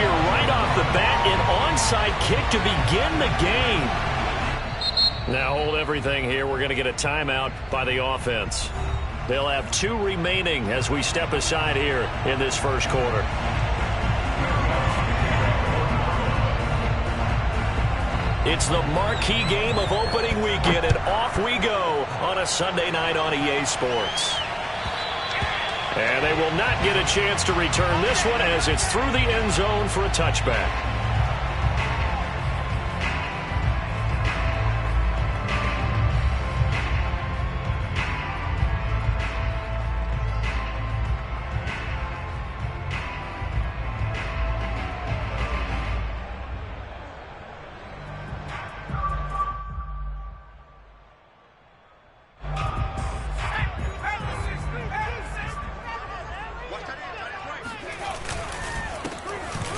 here right off the bat. An onside kick to begin the game. Now hold everything here. We're going to get a timeout by the offense. They'll have 2 remaining as we step aside here in this first quarter. It's the marquee game of opening weekend, and off we go on a Sunday night on EA Sports. And they will not get a chance to return this one as it's through the end zone for a touchback.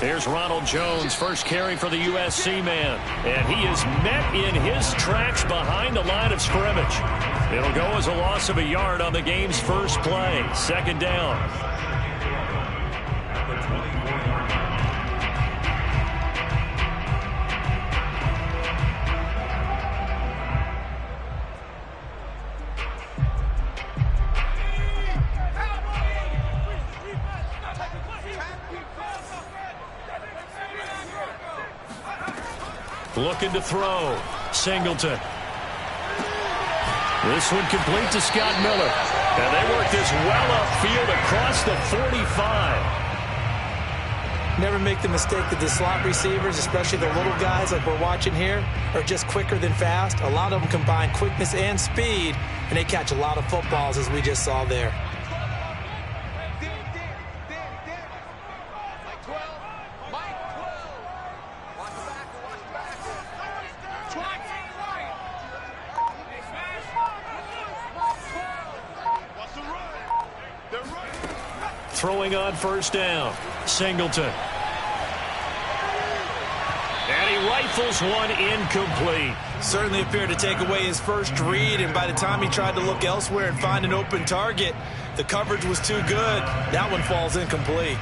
Here's Ronald Jones, first carry for the USC man. And he is met in his tracks behind the line of scrimmage. It'll go as a loss of a yard on the game's first play. Second down. Looking to throw. Singleton. This one complete to Scott Miller. And they work this well upfield across the 45. Never make the mistake that the slot receivers, especially the little guys like we're watching here, are just quicker than fast. A lot of them combine quickness and speed, and they catch a lot of footballs, as we just saw there. Throwing on first down. Singleton. And he rifles one incomplete. Certainly appeared to take away his first read, and by the time he tried to look elsewhere and find an open target, the coverage was too good. That one falls incomplete.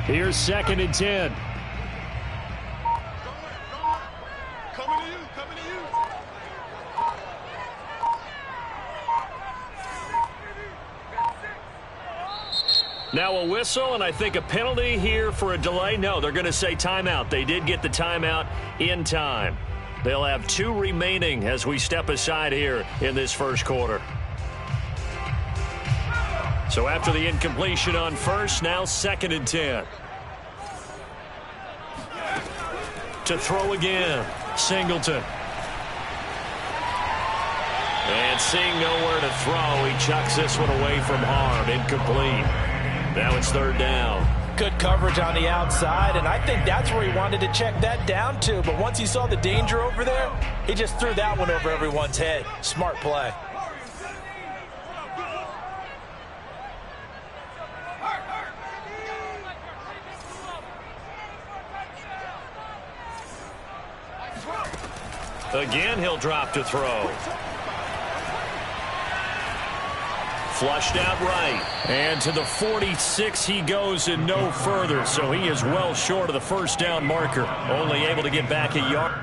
Here's 2nd and 10. Coming to you. Now a whistle, and I think a penalty here for a delay. No, they're going to say timeout. They did get the timeout in time. They'll have 2 remaining as we step aside here in this first quarter. So after the incompletion on first, now 2nd and 10. To throw again, Singleton. And seeing nowhere to throw, he chucks this one away from harm, incomplete. Now it's 3rd down. Good coverage on the outside, and I think that's where he wanted to check that down to. But once he saw the danger over there, he just threw that one over everyone's head. Smart play. Again, he'll drop to throw. Flushed out right. And to the 46 he goes and no further. So he is well short of the first down marker. Only able to get back a yard.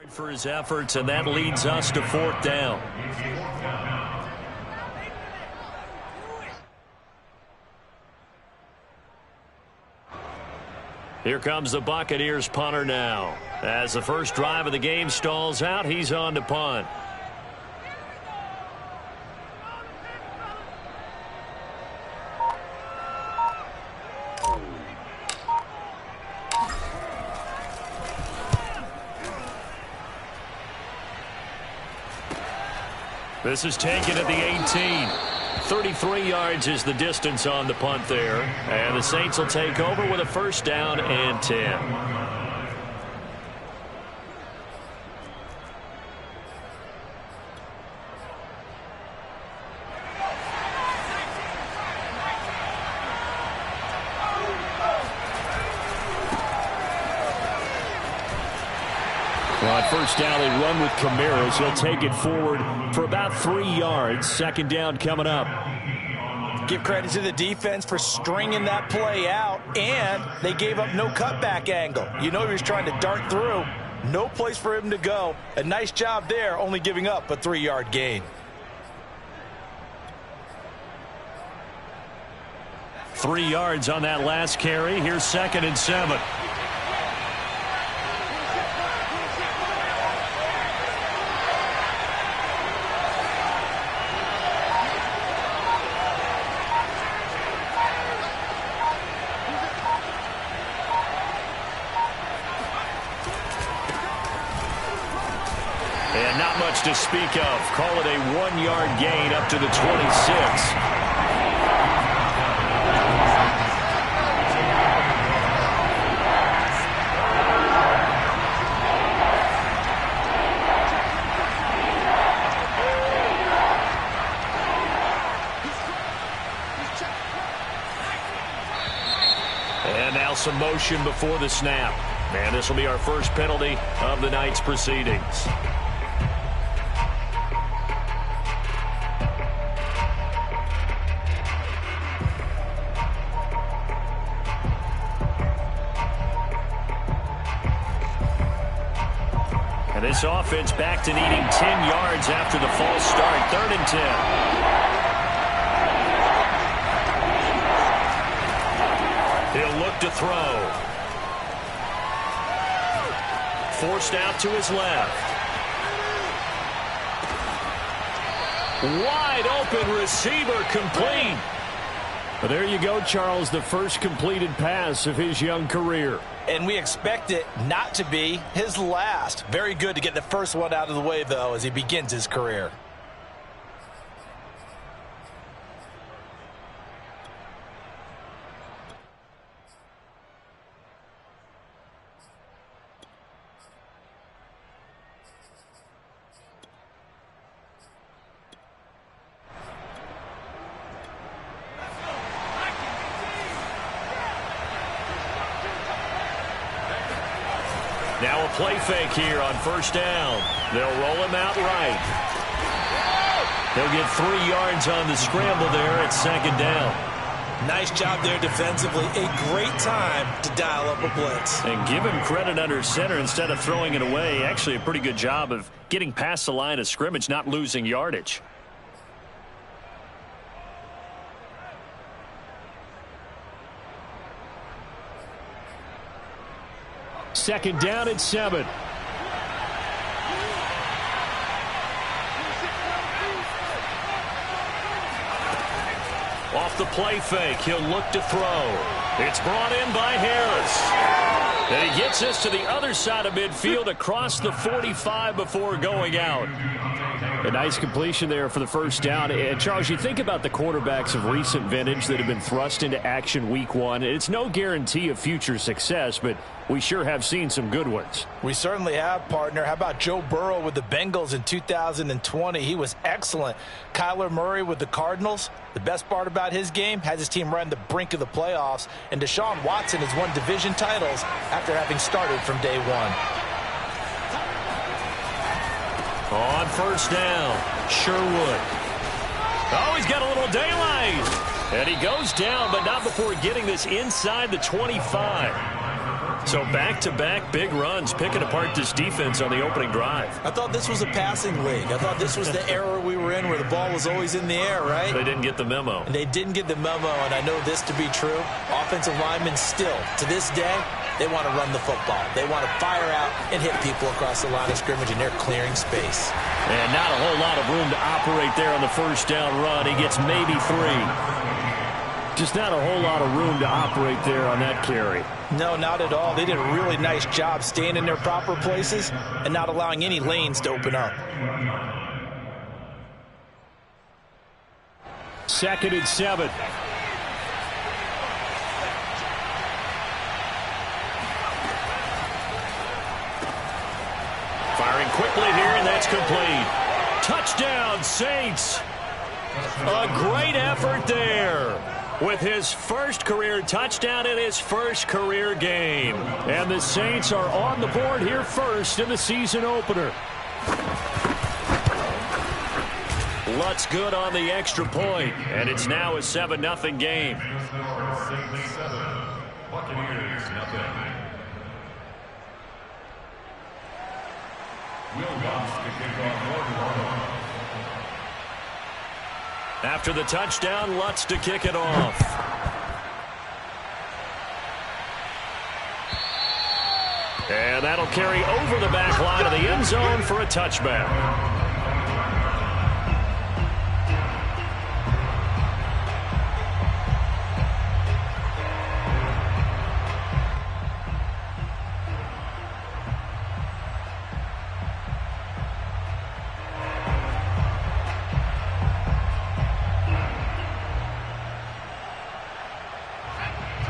For his efforts, and that leads us to 4th down. Here comes the Buccaneers punter now. As the first drive of the game stalls out, he's on to punt. This is taken at the 18. 33 yards is the distance on the punt there. And the Saints will take over with a 1st down and 10. Well, on 1st down, they run with Camaros. He'll take it forward for about 3 yards. 2nd down coming up. Give credit to the defense for stringing that play out, and they gave up no cutback angle. You know he was trying to dart through. No place for him to go. A nice job there, only giving up a 3-yard gain. 3 yards on that last carry. Here's 2nd and 7. And not much to speak of. Call it a 1-yard gain up to the 26. And now some motion before the snap. And this will be our first penalty of the night's proceedings. And this offense back to needing 10 yards after the false start. 3rd and 10. He'll look to throw. Forced out to his left. Wide open receiver, complete. Well, there you go, Charles, the first completed pass of his young career. And we expect it not to be his last. Very good to get the first one out of the way, though, as he begins his career. Now a play fake here on 1st down. They'll roll him out right. He'll get 3 yards on the scramble there at 2nd down. Nice job there defensively. A great time to dial up a blitz. And give him credit under center instead of throwing it away. Actually a pretty good job of getting past the line of scrimmage, not losing yardage. Second down at 7. Off the play fake, he'll look to throw. It's brought in by Harris. And he gets us to the other side of midfield across the 45 before going out. A nice completion there for the 1st down. And Charles, you think about the quarterbacks of recent vintage that have been thrust into action week 1. It's no guarantee of future success, but we sure have seen some good ones. We certainly have, partner. How about Joe Burrow with the Bengals in 2020? He was excellent. Kyler Murray with the Cardinals. The best part about his game, has his team right on the brink of the playoffs. And Deshaun Watson has won division titles after having started from day 1. On 1st down, Sherwood. Oh, he's got a little daylight. And he goes down, but not before getting this inside the 25. So back-to-back big runs, picking apart this defense on the opening drive. I thought this was a passing league. I thought this was the era we were in where the ball was always in the air, right? They didn't get the memo. And they didn't get the memo, and I know this to be true. Offensive linemen still, to this day, they want to run the football. They want to fire out and hit people across the line of scrimmage, and they're clearing space. And not a whole lot of room to operate there on the first down run. He gets maybe 3. Just not a whole lot of room to operate there on that carry. No, not at all. They did a really nice job staying in their proper places and not allowing any lanes to open up. 2nd and 7. Firing quickly here, and that's complete. Touchdown, Saints. A great effort there with his first career touchdown in his first career game. And the Saints are on the board here first in the season opener. Lutz good on the extra point, and it's now a 7-0 game. Buccaneers, nothing. Bucz to kick off. After the touchdown, Lutz to kick it off. And that'll carry over the back line of the end zone for a touchback.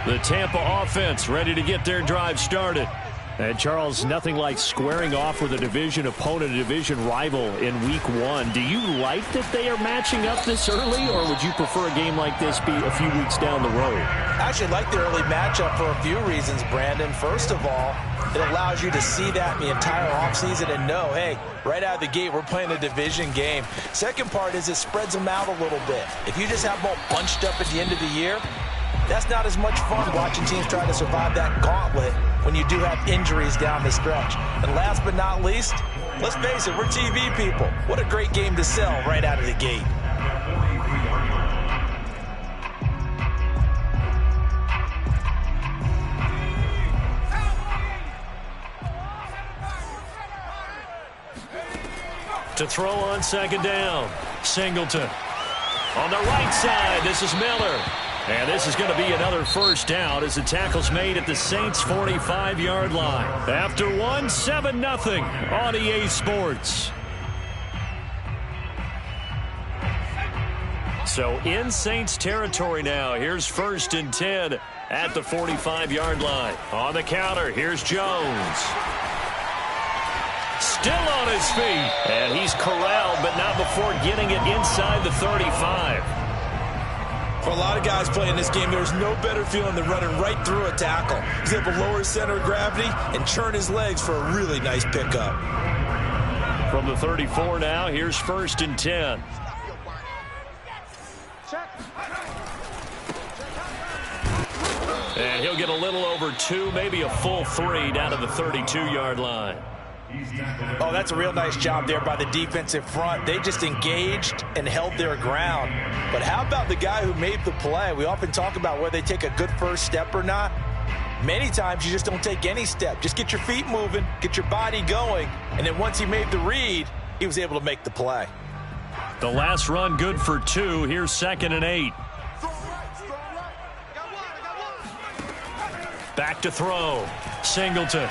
The Tampa offense ready to get their drive started. And Charles, nothing like squaring off with a division opponent, a division rival in week 1. Do you like that they are matching up this early, or would you prefer a game like this be a few weeks down the road? I actually like the early matchup for a few reasons, Brandon. First of all, it allows you to see that in the entire offseason and know, hey, right out of the gate, we're playing a division game. Second part is it spreads them out a little bit. If you just have them all bunched up at the end of the year, that's not as much fun watching teams try to survive that gauntlet when you do have injuries down the stretch. And last but not least, let's face it, we're TV people. What a great game to sell right out of the gate. To throw on 2nd down, Singleton. On the right side, this is Miller. And this is going to be another first down as the tackle's made at the Saints' 45-yard line. After 7-0 on EA Sports. So in Saints territory now. Here's 1st and 10 at the 45-yard line. On the counter, here's Jones. Still on his feet. And he's corralled, but not before getting it inside the 35. For a lot of guys playing this game, there's no better feeling than running right through a tackle. He's able to lower his center of gravity and churn his legs for a really nice pickup. From the 34 now, here's 1st and 10. And he'll get a little over 2, maybe a full 3 down to the 32-yard line. Oh, that's a real nice job there by the defensive front. They just engaged and held their ground. But how about the guy who made the play? We often talk about whether they take a good first step or not. Many times you just don't take any step. Just get your feet moving, get your body going, and then once he made the read, he was able to make the play. The last run good for 2. Here's 2nd and 8. Back to throw. Singleton.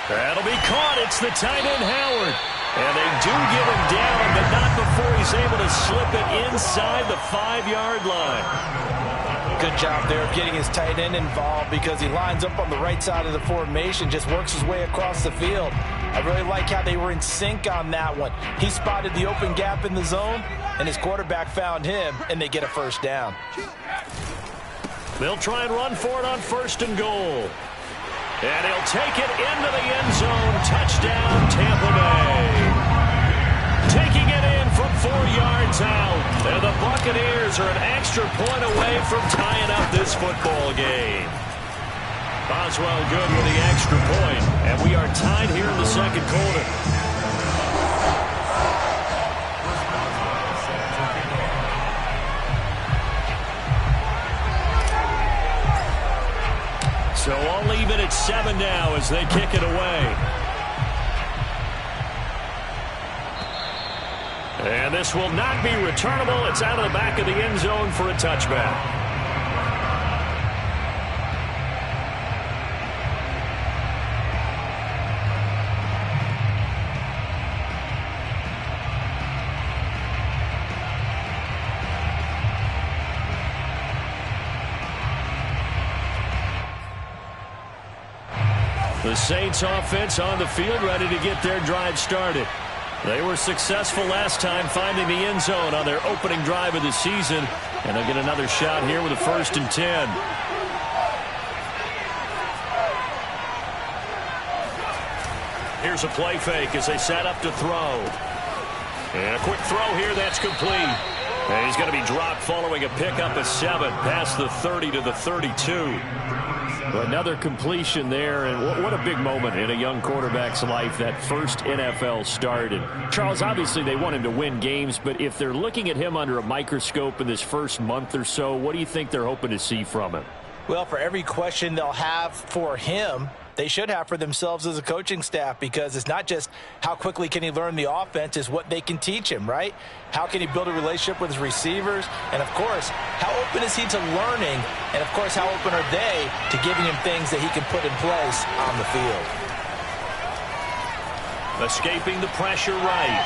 That'll be caught. It's the tight end, Howard. And they do get him down, but not before he's able to slip it inside the 5-yard line. Good job there of getting his tight end involved because he lines up on the right side of the formation, just works his way across the field. I really like how they were in sync on that one. He spotted the open gap in the zone, and his quarterback found him, and they get a first down. They'll try and run for it on 1st and goal. And he'll take it into the end zone. Touchdown, Tampa Bay. Taking it in from 4 yards out. And the Buccaneers are an extra point away from tying up this football game. Boswell good with the extra point, and we are tied here in the second quarter. So all even at 7 now as they kick it away. And this will not be returnable. It's out of the back of the end zone for a touchback. The Saints offense on the field ready to get their drive started. They were successful last time finding the end zone on their opening drive of the season. And they'll get another shot here with a 1st and 10. Here's a play fake as they set up to throw. And a quick throw here, that's complete. And he's going to be dropped following a pickup of 7 past the 30 to the 32. Another completion there, and what a big moment in a young quarterback's life, that first NFL start. And Charles, obviously they want him to win games, but if they're looking at him under a microscope in this first month or so, what do you think they're hoping to see from him? Well, for every question they'll have for him, they should have for themselves as a coaching staff, because it's not just how quickly can he learn the offense, it's what they can teach him, right? How can he build a relationship with his receivers? And, of course, how open is he to learning? And, of course, how open are they to giving him things that he can put in place on the field? Escaping the pressure right.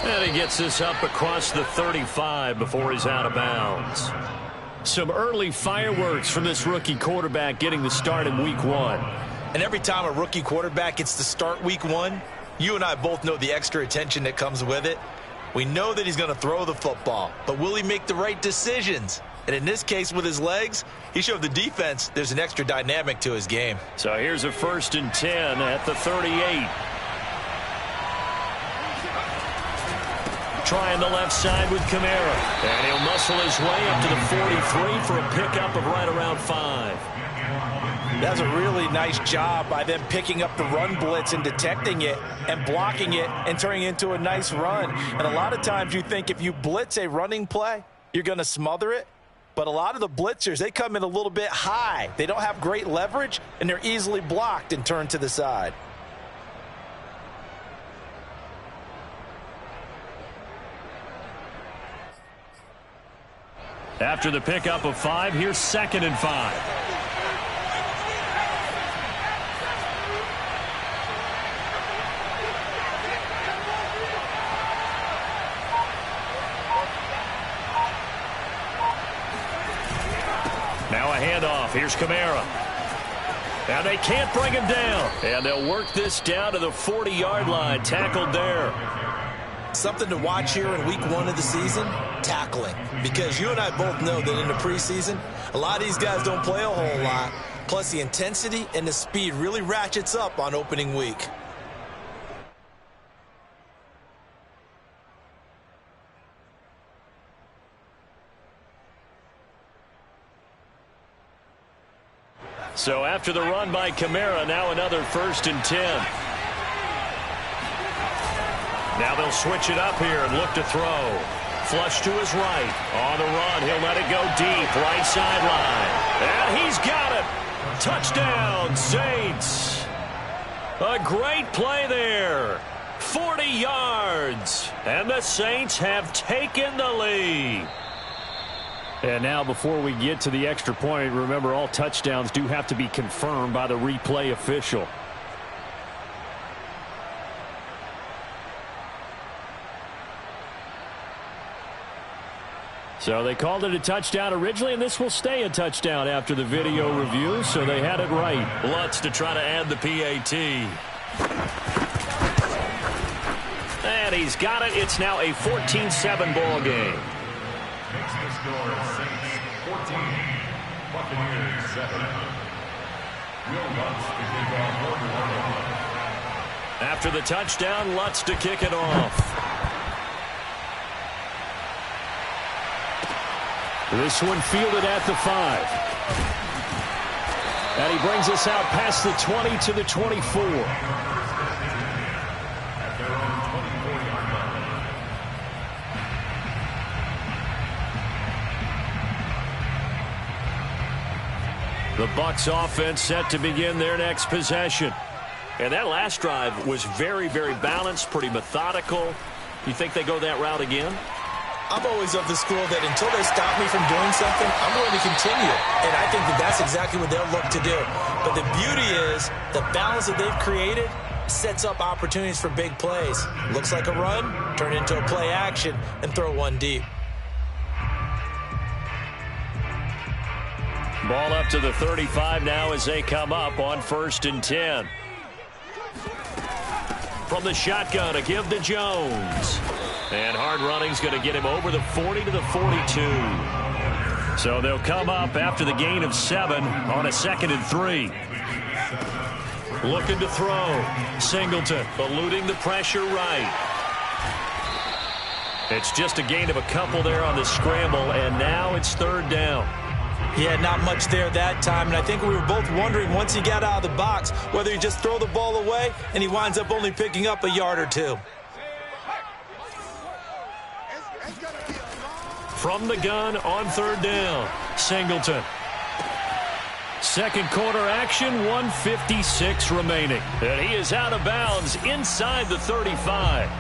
And he gets this up across the 35 before he's out of bounds. Some early fireworks from this rookie quarterback getting the start in week 1. And every time a rookie quarterback gets to start week 1, you and I both know the extra attention that comes with it. We know that he's going to throw the football, but will he make the right decisions? And in this case with his legs, he showed the defense there's an extra dynamic to his game. So here's a 1st and 10 at the 38. Trying the left side with Kamara. And he'll muscle his way up to the 43 for a pickup of right around 5. That's a really nice job by them picking up the run blitz and detecting it and blocking it and turning it into a nice run. And a lot of times you think if you blitz a running play, you're going to smother it. But a lot of the blitzers, they come in a little bit high. They don't have great leverage, and they're easily blocked and turned to the side. After the pickup of 5, here's 2nd and 5. Now a handoff. Here's Kamara. And they can't bring him down. And they'll work this down to the 40-yard line. Tackled there. Something to watch here in week 1 of the season, tackling. Because you and I both know that in the preseason, a lot of these guys don't play a whole lot. Plus the intensity and the speed really ratchets up on opening week. So after the run by Kamara, now another 1st and 10. Now they'll switch it up here and look to throw. Flush to his right. On the run, he'll let it go deep. Right sideline. And he's got it. Touchdown, Saints. A great play there. 40 yards. And the Saints have taken the lead. And now before we get to the extra point, remember all touchdowns do have to be confirmed by the replay official. So they called it a touchdown originally, and this will stay a touchdown after the video review, so they had it right. Bucz to try to add the PAT. And he's got it. It's now a 14-7 ball game. Makes the score Saints 14, Buccaneers 7. Will Bucz to kick off. After the touchdown, Lutz to kick it off. This one fielded at the 5. And he brings us out past the 20 to the 24. The Bucks offense set to begin their next possession. And that last drive was very, very balanced, pretty methodical. You think they go that route again? I'm always of the school that until they stop me from doing something, I'm going to continue. And I think that that's exactly what they'll look to do. But the beauty is the balance that they've created sets up opportunities for big plays. Looks like a run, turn into a play action, and throw one deep. Ball up to the 35 now as they come up on 1st and 10. From the shotgun, a give to Jones. And hard running's going to get him over the 40 to the 42. So they'll come up after the gain of 7 on a 2nd and 3. Looking to throw. Singleton eluding the pressure right. It's just a gain of a couple there on the scramble, and now it's 3rd down. Yeah, not much there that time, and I think we were both wondering once he got out of the box whether he just throw the ball away and he winds up only picking up a yard or 2. From the gun on 3rd down, Singleton. Second quarter action, 1:56 remaining. And he is out of bounds inside the 35.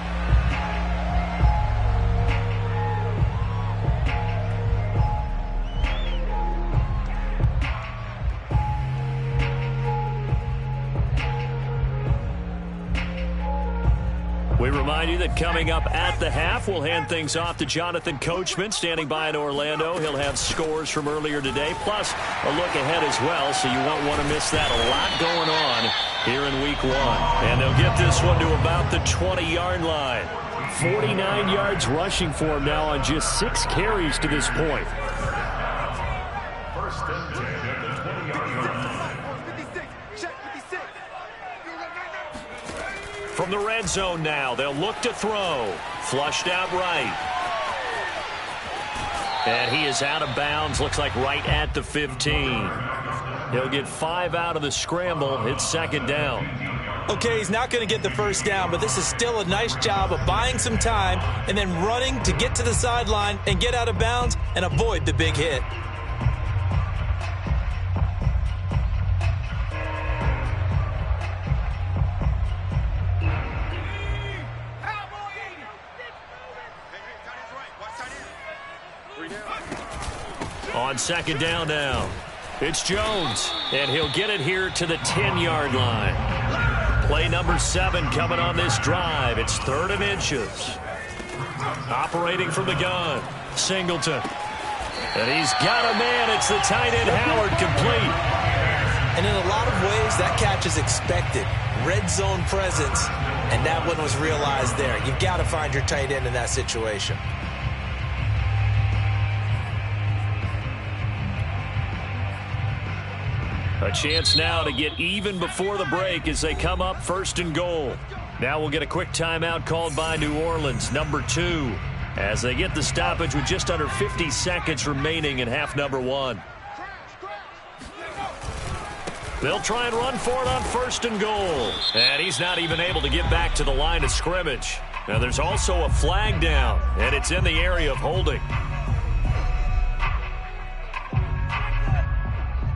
We remind you that coming up at the half, we'll hand things off to Jonathan Coachman, standing by in Orlando. He'll have scores from earlier today, plus a look ahead as well, so you won't want to miss that. A lot going on here in Week 1. And they'll get this one to about the 20-yard line. 49 yards rushing for him now on just 6 carries to this point. 1st and 10 at the 20-yard line. From the red zone now, they'll look to throw. Flushed out right. And he is out of bounds, looks like right at the 15. He'll get 5 out of the scramble. It's 2nd down. Okay, he's not going to get the 1st down, but this is still a nice job of buying some time and then running to get to the sideline and get out of bounds and avoid the big hit. On 2nd down now, it's Jones, and he'll get it here to the 10-yard line. Play number 7 coming on this drive. It's 3rd and inches. Operating from the gun, Singleton. And he's got a man. It's the tight end, Howard, complete. And in a lot of ways, that catch is expected. Red zone presence, and that one was realized there. You've got to find your tight end in that situation. A chance now to get even before the break as they come up 1st and goal. Now we'll get a quick timeout called by New Orleans, number 2, as they get the stoppage with just under 50 seconds remaining in half number 1. They'll try and run for it on 1st and goal. And he's not even able to get back to the line of scrimmage. Now there's also a flag down, and it's in the area of holding.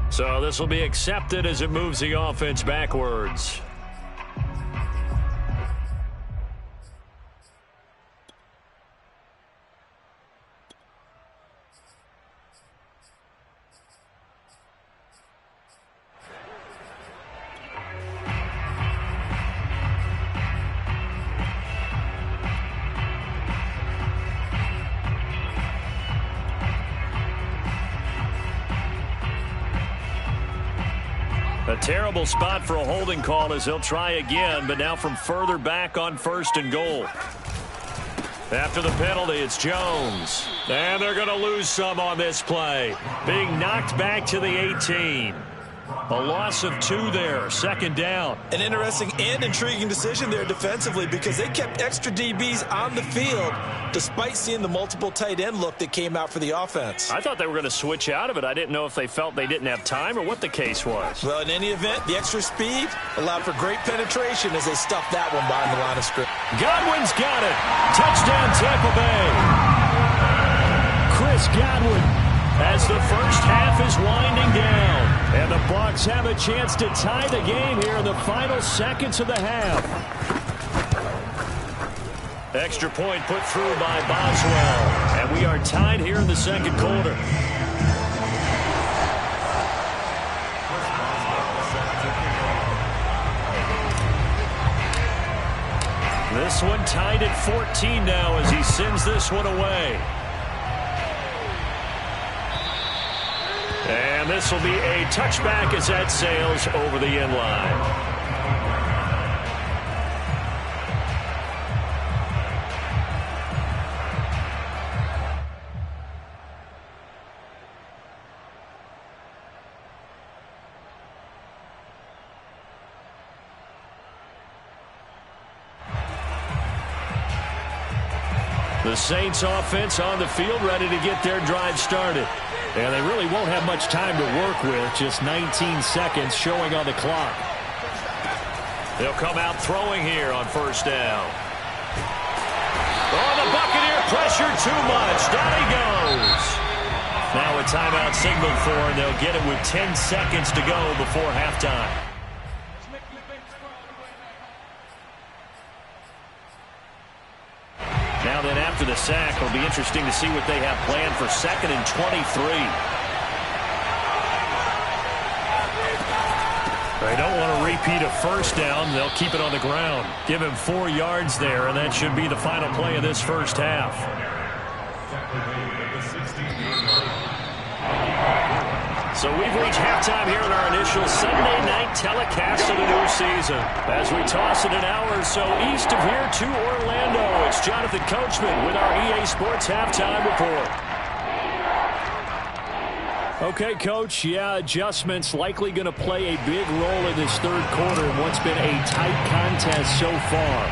So this will be accepted as it moves the offense backwards. A terrible spot for a holding call as they'll try again, but now from further back on 1st and goal. After the penalty, it's Jones. And they're going to lose some on this play. Being knocked back to the 18. A loss of 2 there, second down. An interesting and intriguing decision there defensively because they kept extra DBs on the field despite seeing the multiple tight end look that came out for the offense. I thought they were going to switch out of it. I didn't know if they felt they didn't have time or what the case was. Well, in any event, the extra speed allowed for great penetration as they stuffed that one behind the line of scrimmage. Godwin's got it. Touchdown, Tampa Bay. Chris Godwin as the first half is winding down. And the Bucks have a chance to tie the game here in the final seconds of the half. Extra point put through by Boswell. And we are tied here in the second quarter. This one tied at 14 now as he sends this one away. And this will be a touchback as that sails over the end line. The Saints offense on the field ready to get their drive started. And they really won't have much time to work with. Just 19 seconds showing on the clock. They'll come out throwing here on first down. Oh, the Buccaneer pressure too much. Down he goes. Now a timeout signaled for, and they'll get it with 10 seconds to go before halftime. Now then, after the sack, it'll be interesting to see what they have planned for 2nd and 23. They don't want to repeat a first down. They'll keep it on the ground. Give him 4 yards there, and that should be the final play of this first half. So we've reached halftime here in our initial Sunday night telecast of the new season. As we toss it an hour or so east of here to Orlando, it's Jonathan Coachman with our EA Sports Halftime Report. Okay, Coach, yeah, adjustments likely going to play a big role in this third quarter in what's been a tight contest so far.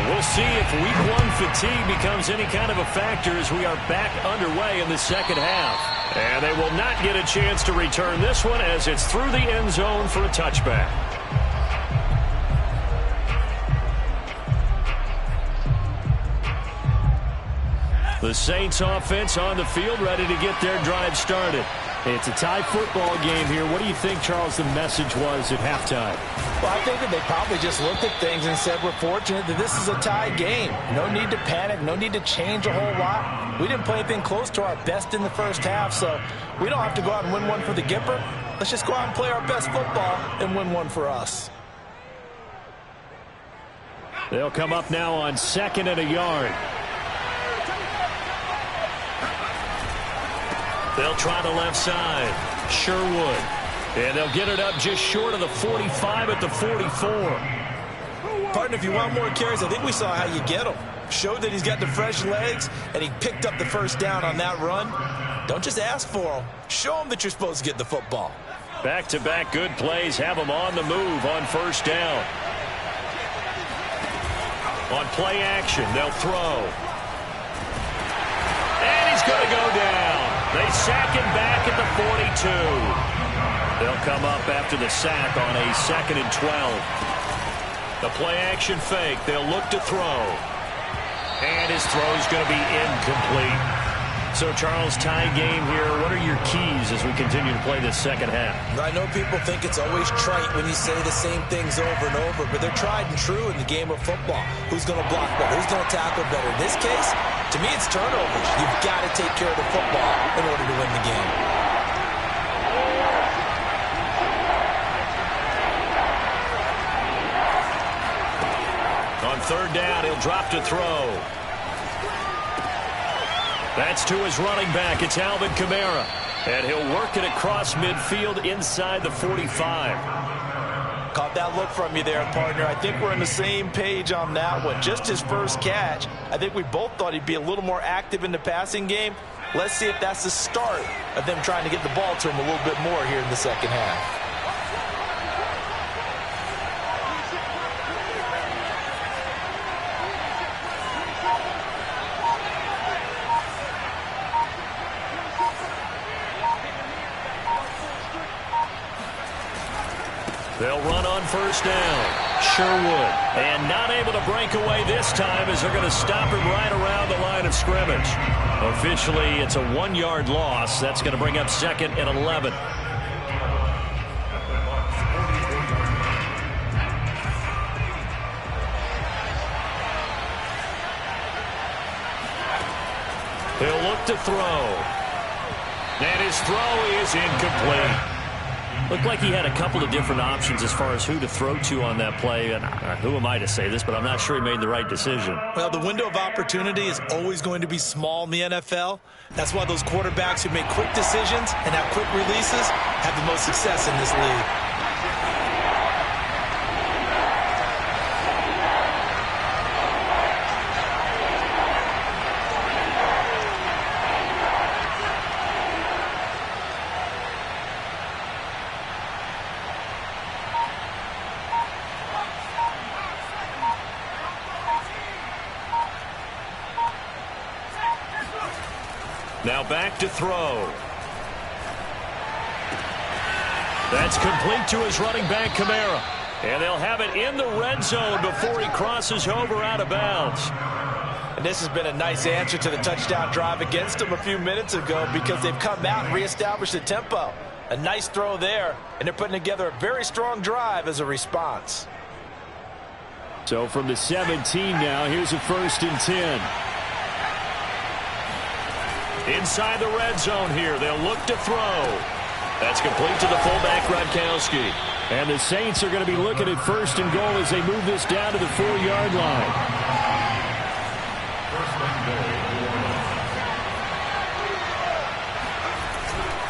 We'll see if Week 1 fatigue becomes any kind of a factor as we are back underway in the second half. And they will not get a chance to return this one as it's through the end zone for a touchback. The Saints offense on the field ready to get their drive started. It's a tie football game here. What do you think, Charles, the message was at halftime? Well, I think that they probably just looked at things and said, we're fortunate that this is a tie game. No need to panic. No need to change a whole lot. We didn't play anything close to our best in the first half, so we don't have to go out and win one for the Gipper. Let's just go out and play our best football and win one for us. They'll come up now on 2nd and a yard. They'll try the left side. Sherwood. And they'll get it up just short of the 45 at the 44. Partner, if you want more carries, I think we saw how you get him. Showed that he's got the fresh legs, and he picked up the first down on that run. Don't just ask for him. Show him that you're supposed to get the football. Back-to-back good plays have him on the move on first down. On play action, they'll throw. And he's going to go down. They sack him back at the 42. They'll come up after the sack on a 2nd and 12. The play action fake. They'll look to throw. And his throw is going to be incomplete. So, Charles, tie game here. What are your keys as we continue to play this second half? I know people think it's always trite when you say the same things over and over, but they're tried and true in the game of football. Who's going to block better? Who's going to tackle better? In this case, to me, it's turnovers. You've got to take care of the football in order to win the game. On third down, he'll drop to throw. That's to his running back. It's Alvin Kamara. And he'll work it across midfield inside the 45. Caught that look from you there, partner. I think we're on the same page on that one. Just his first catch. I think we both thought he'd be a little more active in the passing game. Let's see if that's the start of them trying to get the ball to him a little bit more here in the second half. They'll run on first down. Sherwood. And not able to break away this time as they're going to stop him right around the line of scrimmage. Officially, it's a 1-yard loss. That's going to bring up 2nd and 11. He'll look to throw. And his throw is incomplete. Looked like he had a couple of different options as far as who to throw to on that play. And who am I to say this, but I'm not sure he made the right decision. Well, the window of opportunity is always going to be small in the NFL. That's why those quarterbacks who make quick decisions and have quick releases have the most success in this league. Now back to throw. That's complete to his running back, Kamara. And they'll have it in the red zone before he crosses over out of bounds. And this has been a nice answer to the touchdown drive against them a few minutes ago because they've come out and reestablished the tempo. A nice throw there, and they're putting together a very strong drive as a response. So from the 17 now, here's a 1st and 10. Inside the red zone here, they'll look to throw. That's complete to the fullback, Gronkowski. And the Saints are going to be looking at 1st and goal as they move this down to the 4-yard line.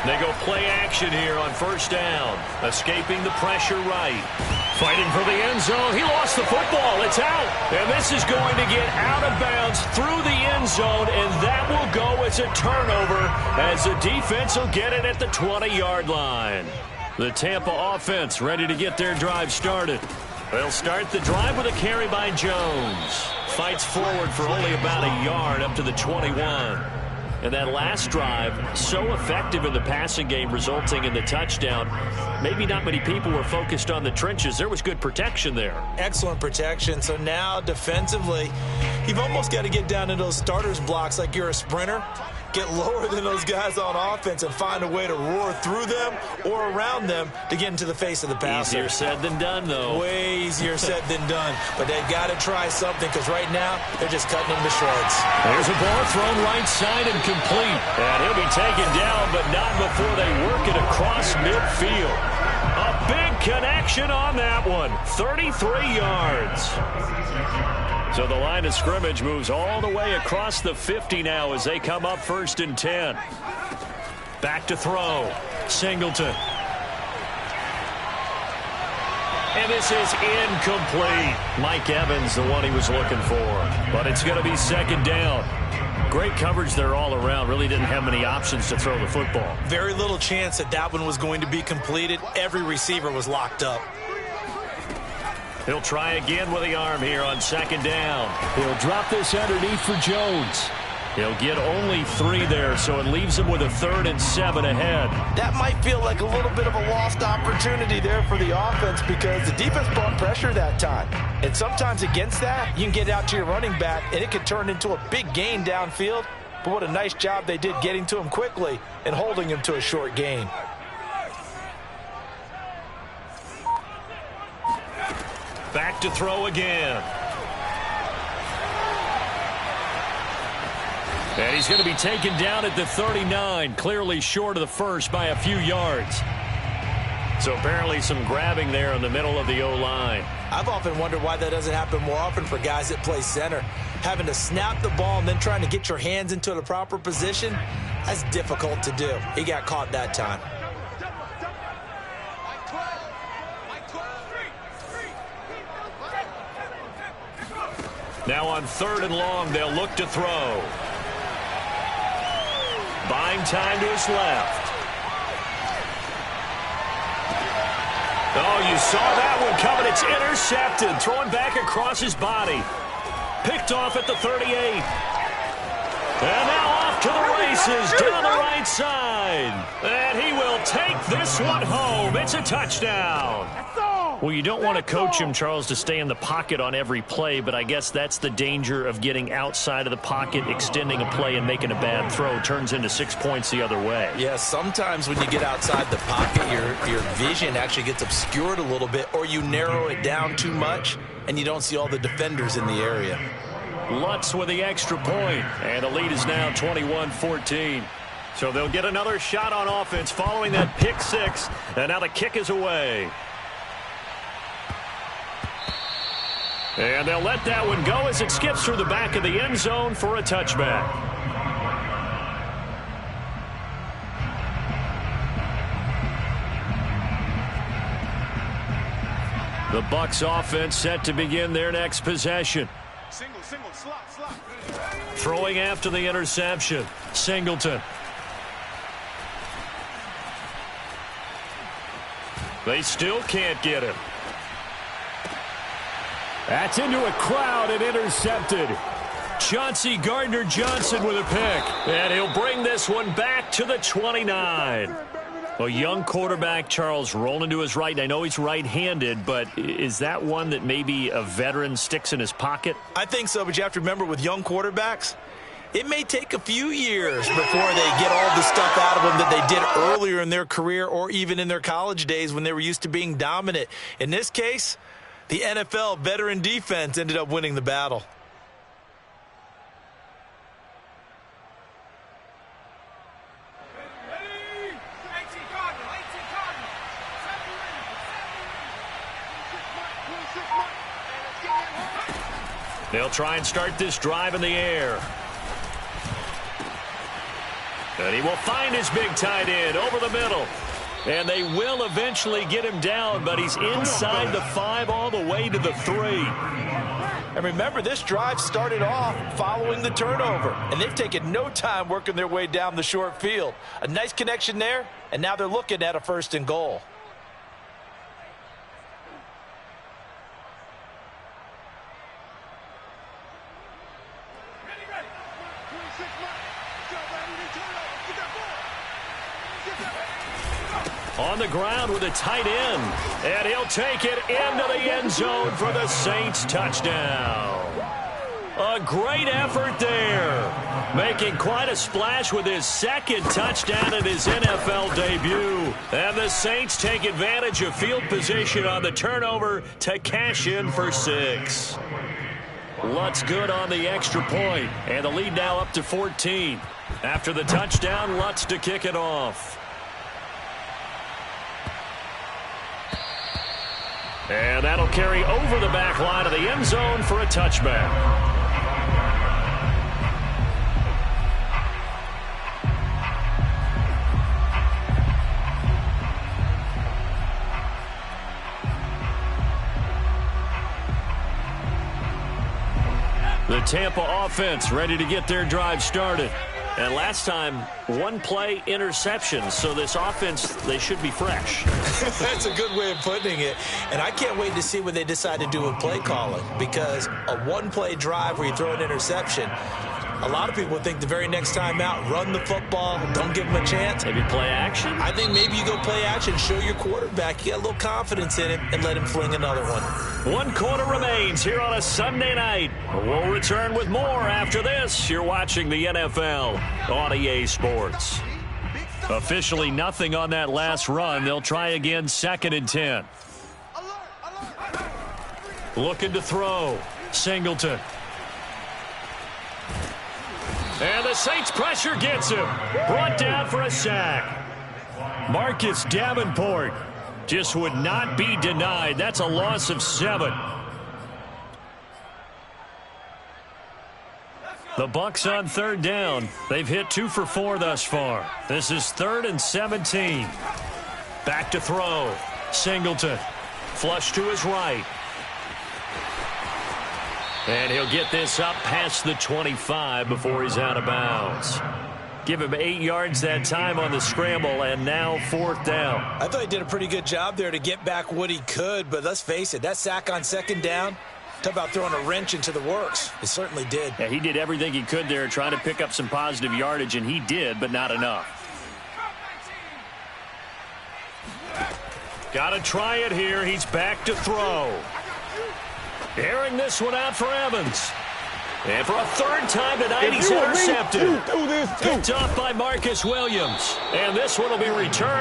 They go play action here on 1st down. Escaping the pressure right. Fighting for the end zone. He lost the football. It's out. And this is going to get out of bounds through the end zone, and that will go as a turnover as the defense will get it at the 20-yard line. The Tampa offense ready to get their drive started. They'll start the drive with a carry by Jones. Fights forward for only about a yard up to the 21. And that last drive, so effective in the passing game, resulting in the touchdown. Maybe not many people were focused on the trenches. There was good protection there. Excellent protection. So now defensively, you've almost got to get down to those starters blocks like you're a sprinter. Get lower than those guys on offense and find a way to roar through them or around them to get into the face of the passer. Easier said than done, though. Way easier said than done. But they've got to try something because right now they're just cutting them to shreds. There's a ball thrown right side and complete. And he'll be taken down, but not before they work it across midfield. A big connection on that one. 33 yards. So the line of scrimmage moves all the way across the 50 now as they come up 1st and 10. Back to throw. Singleton. And this is incomplete. Mike Evans, the one he was looking for. But it's going to be 2nd down. Great coverage there all around. Really didn't have many options to throw the football. Very little chance that that one was going to be completed. Every receiver was locked up. He'll try again with the arm here on 2nd down. He'll drop this underneath for Jones. He'll get only 3 there, so it leaves him with a 3rd and 7 ahead. That might feel like a little bit of a lost opportunity there for the offense because the defense brought pressure that time. And sometimes against that, you can get out to your running back, and it could turn into a big gain downfield. But what a nice job they did getting to him quickly and holding him to a short gain. Back to throw again. And he's going to be taken down at the 39, clearly short of the first by a few yards. So apparently some grabbing there in the middle of the O-line. I've often wondered why that doesn't happen more often for guys that play center. Having to snap the ball and then trying to get your hands into the proper position, that's difficult to do. He got caught that time. Now on 3rd and long, they'll look to throw. Buying time to his left. Oh, you saw that one coming. It's intercepted. Throwing back across his body. Picked off at the 38. And now off to the races down the right side. And he will take this one home. It's a touchdown. Well, you don't want to coach him, Charles, to stay in the pocket on every play, but I guess that's the danger of getting outside of the pocket, extending a play, and making a bad throw. Turns into 6 points the other way. Yeah, sometimes when you get outside the pocket, your vision actually gets obscured a little bit, or you narrow it down too much, and you don't see all the defenders in the area. Lutz with the extra point, and the lead is now 21-14. So they'll get another shot on offense following that pick six, and now the kick is away. And they'll let that one go as it skips through the back of the end zone for a touchback. The Bucks offense set to begin their next possession. Single, slot. Throwing after the interception, Singleton. They still can't get him. That's into a crowd and intercepted. Chauncey Gardner-Johnson with a pick. And he'll bring this one back to the 29. A young quarterback, Charles, rolling to his right. And I know he's right-handed, but is that one that maybe a veteran sticks in his pocket? I think so, but you have to remember with young quarterbacks, it may take a few years before they get all the stuff out of them that they did earlier in their career or even in their college days when they were used to being dominant. In this case, the NFL veteran defense ended up winning the battle. They'll try and start this drive in the air. And he will find his big tight end over the middle. And they will eventually get him down, but he's inside the 5 all the way to the 3. And remember, this drive started off following the turnover, and they've taken no time working their way down the short field. A nice connection there, and now they're looking at a 1st and goal. On the ground with a tight end. And he'll take it into the end zone for the Saints touchdown. A great effort there. Making quite a splash with his 2nd touchdown in his NFL debut. And the Saints take advantage of field position on the turnover to cash in for 6. Lutz good on the extra point. And the lead now up to 14. After the touchdown, Lutz to kick it off. And that'll carry over the back line of the end zone for a touchback. The Tampa offense ready to get their drive started. And last time, 1 play interception. So this offense, they should be fresh. That's a good way of putting it. And I can't wait to see what they decide to do with play calling. Because a 1-play drive where you throw an interception, a lot of people think the very next time out, run the football, don't give them a chance. Maybe play action? I think maybe you go play action, show your quarterback, you got a little confidence in him, and let him fling another one. 1 quarter remains here on a Sunday night. We'll return with more after this. You're watching the NFL on EA Sports. Officially nothing on that last run. They'll try again 2nd and 10. Looking to throw. Singleton. And the Saints pressure gets him. Brought down for a sack. Marcus Davenport just would not be denied. That's a loss of 7. The Bucks on 3rd down. They've hit 2 for 4 thus far. This is 3rd and 17. Back to throw. Singleton. Flush to his right. And he'll get this up past the 25 before he's out of bounds. Give him 8 yards that time on the scramble, and now 4th down. I thought he did a pretty good job there to get back what he could, but let's face it, that sack on 2nd down, talk about throwing a wrench into the works. It certainly did. Yeah, he did everything he could there trying to pick up some positive yardage, and he did, but not enough. Got to try it here. He's back to throw. Airing this one out for Evans. And for a third time tonight, he's intercepted. Picked off by Marcus Williams. And this one will be returned.